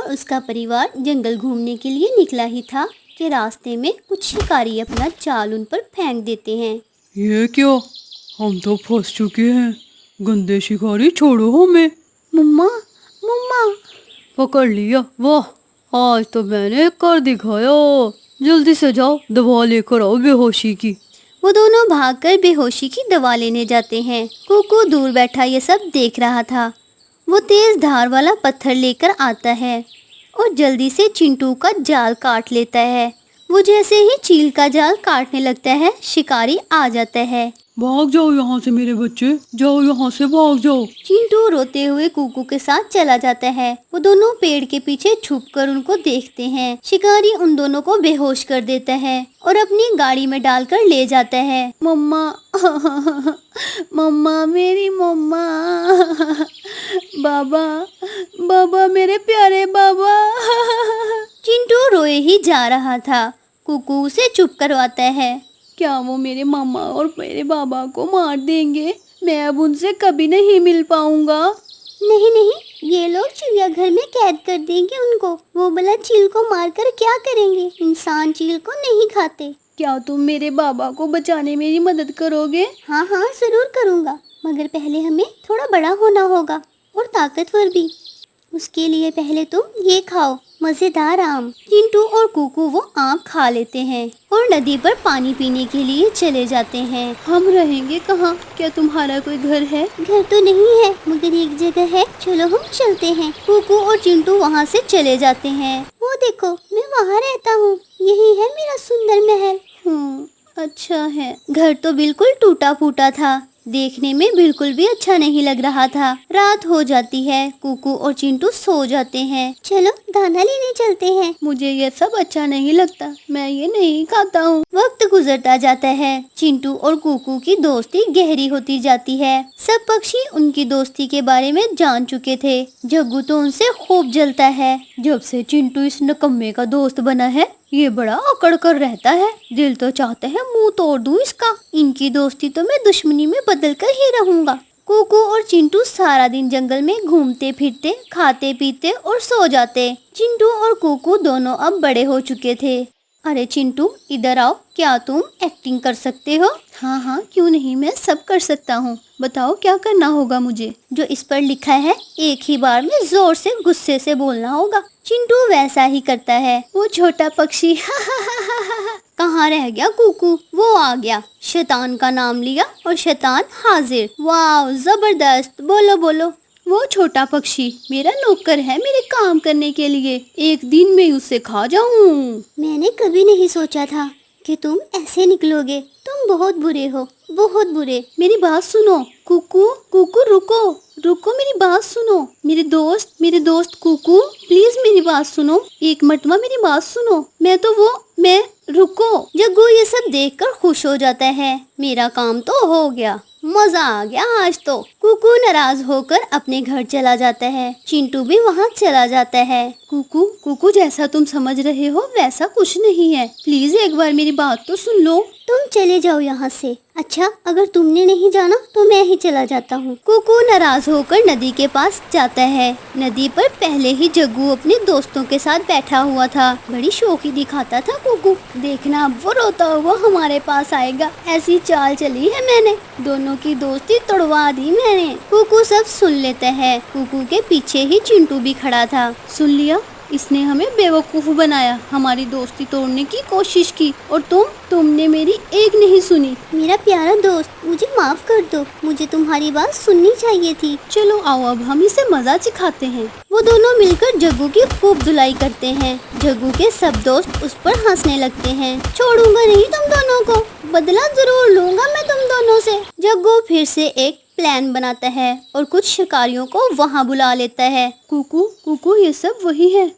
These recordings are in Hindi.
और उसका परिवार जंगल घूमने के लिए निकला ही था कि रास्ते में कुछ शिकारी अपना जाल उन पर फेंक देते हैं। ये क्या, हम तो फंस चुके हैं। गंदे शिकारी, छोड़ो हमें। मम्मा मम्मा। पकड़ लिया, वाह, आज तो मैंने कर दिखाया। जल्दी से जाओ, दवा लेकर आओ बेहोशी की। वो दोनों भागकर बेहोशी की दवा लेने जाते हैं। कुकू दूर बैठा ये सब देख रहा था। वो तेज धार वाला पत्थर लेकर आता है और जल्दी से चिंटू का जाल काट लेता है। वो जैसे ही चील का जाल काटने लगता है, शिकारी आ जाता है। भाग जाओ यहाँ से मेरे बच्चे, जाओ यहाँ से, भाग जाओ। चिंटू रोते हुए कुकू के साथ चला जाता है। वो दोनों पेड़ के पीछे छुपकर उनको देखते हैं। शिकारी उन दोनों को बेहोश कर देता है और अपनी गाड़ी में डालकर ले जाता है। मम्मा मम्मा, मेरी मम्मा, बाबा बाबा, मेरे प्यारे बाबा। चिंटू रोए ही जा रहा था। कुकू उसे चुप करवाता है। क्या वो मेरे मामा और मेरे बाबा को मार देंगे? मैं अब उनसे कभी नहीं मिल पाऊंगा। नहीं नहीं, ये लोग चिड़ियाघर में कैद कर देंगे उनको। वो भला चील को मारकर क्या करेंगे? इंसान चील को नहीं खाते। क्या तुम मेरे बाबा को बचाने मेरी मदद करोगे? हाँ हाँ, जरूर करूँगा, मगर पहले हमें थोड़ा बड़ा होना होगा और ताकतवर भी। उसके लिए पहले तुम ये खाओ, मजेदार आम। चिंटू और कुकू वो आम खा लेते हैं और नदी पर पानी पीने के लिए चले जाते हैं। हम रहेंगे कहाँ? क्या तुम्हारा कोई घर है? घर तो नहीं है, मगर एक जगह है, चलो हम चलते हैं। कुकू और चिंटू वहाँ से चले जाते हैं। वो देखो, मैं वहाँ रहता हूँ, यही है मेरा सुंदर महल। अच्छा है। घर तो बिल्कुल टूटा फूटा था, देखने में बिल्कुल भी अच्छा नहीं लग रहा था। रात हो जाती है, कुकू और चिंटू सो जाते हैं। चलो दाना लेने चलते हैं। मुझे ये सब अच्छा नहीं लगता, मैं ये नहीं खाता हूँ। वक्त गुजरता जाता है। चिंटू और कुकू की दोस्ती गहरी होती जाती है। सब पक्षी उनकी दोस्ती के बारे में जान चुके थे। जग्गू तो उनसे खूब जलता है। जब से चिंटू इस नकम्मे का दोस्त बना है, ये बड़ा अकड़ कर रहता है। दिल तो चाहते हैं मुंह तोड़ दूं इसका। इनकी दोस्ती तो मैं दुश्मनी में बदल कर ही रहूंगा। कुकू और चिंटू सारा दिन जंगल में घूमते फिरते, खाते पीते और सो जाते। चिंटू और कुकू दोनों अब बड़े हो चुके थे। अरे चिंटू, इधर आओ, क्या तुम एक्टिंग कर सकते हो? हाँ हाँ, क्यों नहीं, मैं सब कर सकता हूँ। बताओ क्या करना होगा मुझे? जो इस पर लिखा है, एक ही बार में जोर से गुस्से से बोलना होगा। चिंटू वैसा ही करता है। वो छोटा पक्षी कहाँ रह गया कुकू? वो आ गया। शैतान का नाम लिया और शैतान हाजिर। वाह, जबरदस्त। बोलो बोलो। वो छोटा पक्षी मेरा नौकर है, मेरे काम करने के लिए। एक दिन में उसे खा जाऊं। मैंने कभी नहीं सोचा था कि तुम ऐसे निकलोगे। तुम बहुत बुरे हो, बहुत बुरे। मेरी बात सुनो कुकू, कुकू रुको रुको, मेरी बात सुनो। मेरे दोस्त कुकू, प्लीज मेरी बात सुनो, एक मरतबा मेरी बात सुनो। मैं रुको। जग्गू ये सब देखकर खुश हो जाता है। मेरा काम तो हो गया, मजा आ गया आज तो। कुकू नाराज होकर अपने घर चला जाता है। चिंटू भी वहाँ चला जाता है। कुकू, जैसा तुम समझ रहे हो वैसा कुछ नहीं है। प्लीज एक बार मेरी बात तो सुन लो। तुम चले जाओ यहाँ से। अच्छा, अगर तुमने नहीं जाना तो मैं ही चला जाता हूँ। कुकू नाराज होकर नदी के पास जाता है। नदी पर पहले ही जग्गू अपने दोस्तों के साथ बैठा हुआ था। बड़ी शौकी दिखाता था कुकू। देखना, वो रोता हुआ हमारे पास आएगा, ऐसी चाल चली है मैंने। दोनों की दोस्ती तोड़वा दी मैंने। कुकू सब सुन लेते हैं। कुकू के पीछे ही चिंटू भी खड़ा था। सुन लिया, इसने हमें बेवकूफ बनाया, हमारी दोस्ती तोड़ने की कोशिश की, और तुमने मेरी एक नहीं सुनी। मेरा प्यारा दोस्त, मुझे माफ कर दो, मुझे तुम्हारी बात सुननी चाहिए थी। चलो आओ, अब हम इसे मजा सिखाते हैं। वो दोनों मिलकर जग्गू की खूब धुलाई करते हैं। जग्गू के सब दोस्त उस पर हंसने लगते हैं। छोड़ूंगा नहीं तुम दोनों को, बदला जरूर लूंगा मैं तुम दोनों से। जग्गू फिर से एक प्लान बनाता है और कुछ शिकारियों को वहाँ बुला लेता है। कुकू, ये सब वही है,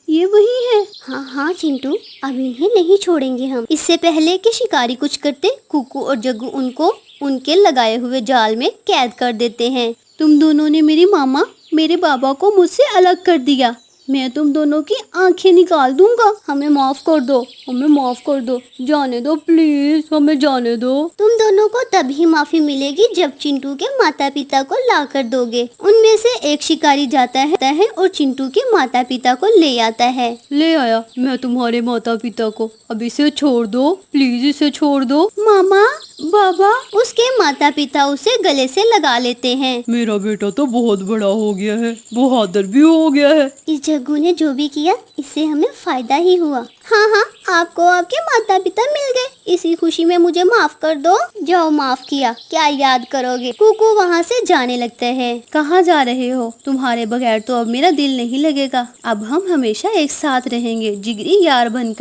ये वही है। हाँ हाँ चिंटू, अब इन्हें नहीं छोड़ेंगे हम। इससे पहले कि शिकारी कुछ करते, कुकू और जग्गू उनको उनके लगाए हुए जाल में कैद कर देते हैं। तुम दोनों ने मेरी मामा, मेरे बाबा को मुझसे अलग कर दिया। मैं तुम दोनों की आंखें निकाल दूंगा। हमें माफ कर दो, हमें माफ कर दो, जाने दो प्लीज, हमें जाने दो। तुम दोनों को तभी माफी मिलेगी जब चिंटू के माता पिता को ला कर दोगे। उनमें से एक शिकारी जाता है और चिंटू के माता पिता को ले आता है। ले आया मैं तुम्हारे माता पिता को, अब इसे छोड़ दो, प्लीज इसे छोड़ दो। मामा, बाबा। उसके माता पिता उसे गले से लगा लेते हैं। मेरा बेटा तो बहुत बड़ा हो गया है, बहादुर भी हो गया है। इस जग्गू ने जो भी किया इससे हमें फायदा ही हुआ। हाँ हाँ, आपको आपके माता पिता मिल गए, इसी खुशी में मुझे माफ कर दो। जाओ, माफ किया, क्या याद करोगे। कुकू वहाँ से जाने लगते हैं। कहाँ जा रहे हो? तुम्हारे बगैर तो अब मेरा दिल नहीं लगेगा। अब हम हमेशा एक साथ रहेंगे, जिगरी यार बनकर।